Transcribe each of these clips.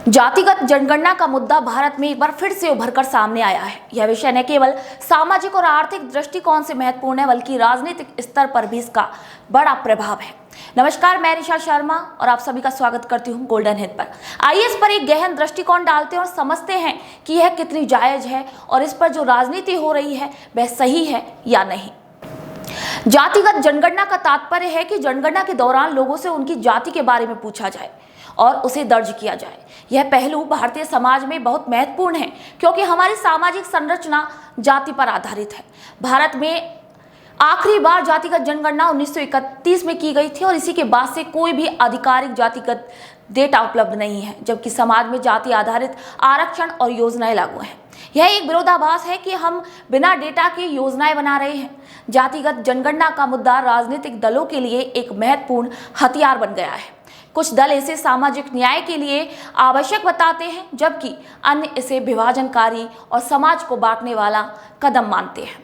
जातिगत जनगणना का मुद्दा भारत में एक बार फिर से उभरकर सामने आया है। यह विषय न केवल सामाजिक और आर्थिक दृष्टिकोण से महत्वपूर्ण है, बल्कि राजनीतिक स्तर पर भी इसका बड़ा प्रभाव है। नमस्कार, मैं निशा शर्मा और आप सभी का स्वागत करती हूं गोल्डन हित पर। आइए इस पर एक गहन दृष्टिकोण डालते हैं और समझते हैं कि यह कितनी जायज है और इस पर जो राजनीति हो रही है वह सही है या नहीं। जातिगत जनगणना का तात्पर्य है कि जनगणना के दौरान लोगों से उनकी जाति के बारे में पूछा जाए और उसे दर्ज किया जाए। यह पहलू भारतीय समाज में बहुत महत्वपूर्ण है, क्योंकि हमारी सामाजिक संरचना जाति पर आधारित है। भारत में आखिरी बार जातिगत जनगणना 1931 में की गई थी और इसी के बाद से कोई भी आधिकारिक जातिगत डेटा उपलब्ध नहीं है, जबकि समाज में जाति आधारित आरक्षण और योजनाएं लागू हैं। यह एक विरोधाभास है कि हम बिना डेटा के योजनाएं बना रहे हैं। जातिगत जनगणना का मुद्दा राजनीतिक दलों के लिए एक महत्वपूर्ण हथियार बन गया है। कुछ दल इसे सामाजिक न्याय के लिए आवश्यक बताते हैं, जबकि अन्य इसे विभाजनकारी और समाज को बांटने वाला कदम मानते हैं।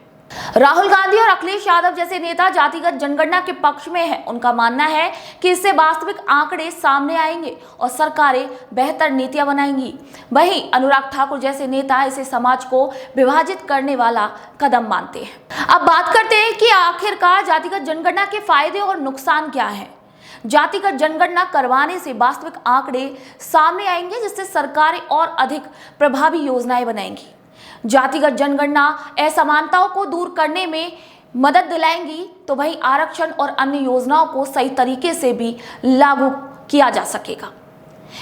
राहुल गांधी और अखिलेश यादव जैसे नेता जातिगत जनगणना के पक्ष में हैं। उनका मानना है कि इससे वास्तविक आंकड़े सामने आएंगे और सरकारें बेहतर नीतियां बनाएंगी। वहीं अनुराग ठाकुर जैसे नेता इसे समाज को विभाजित करने वाला कदम मानते हैं। अब बात करते हैं कि आखिरकार जातिगत जनगणना के फायदे और नुकसान क्या हैं। जातिगत जनगणना करवाने से वास्तविक आंकड़े सामने आएंगे, जिससे सरकारें और अधिक प्रभावी योजनाएं बनाएंगी। जातिगत जनगणना असमानताओं को दूर करने में मदद दिलाएंगी, तो वहीं आरक्षण और अन्य योजनाओं को सही तरीके से भी लागू किया जा सकेगा।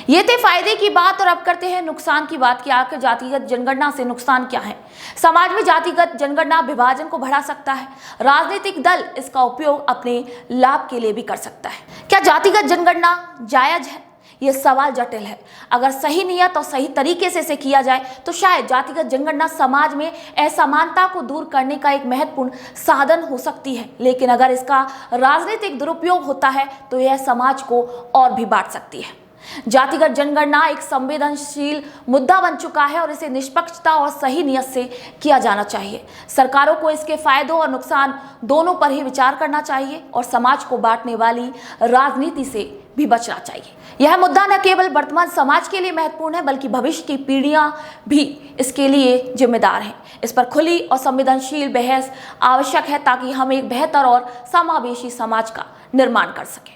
ये थे फायदे की बात, और अब करते हैं नुकसान की बात कि आखिर जातिगत जनगणना से नुकसान क्या है। समाज में जातिगत जनगणना विभाजन को बढ़ा सकता है। राजनीतिक दल इसका उपयोग अपने लाभ के लिए भी कर सकता है। क्या जातिगत जनगणना जायज है? ये सवाल जटिल है। अगर सही नियत और सही तरीके से इसे किया जाए तो शायद जातिगत जनगणना समाज में असमानता को दूर करने का एक महत्वपूर्ण साधन हो सकती है, लेकिन अगर इसका राजनीतिक दुरुपयोग होता है तो यह समाज को और भी बांट सकती है। जातिगत जनगणना एक संवेदनशील मुद्दा बन चुका है और इसे निष्पक्षता और सही नियत से किया जाना चाहिए। सरकारों को इसके फायदों और नुकसान दोनों पर ही विचार करना चाहिए और समाज को बांटने वाली राजनीति से भी बचना चाहिए। यह मुद्दा न केवल वर्तमान समाज के लिए महत्वपूर्ण है, बल्कि भविष्य की पीढ़ियां भी इसके लिए जिम्मेदार हैं। इस पर खुली और संवेदनशील बहस आवश्यक है, ताकि हम एक बेहतर और समावेशी समाज का निर्माण कर सकें।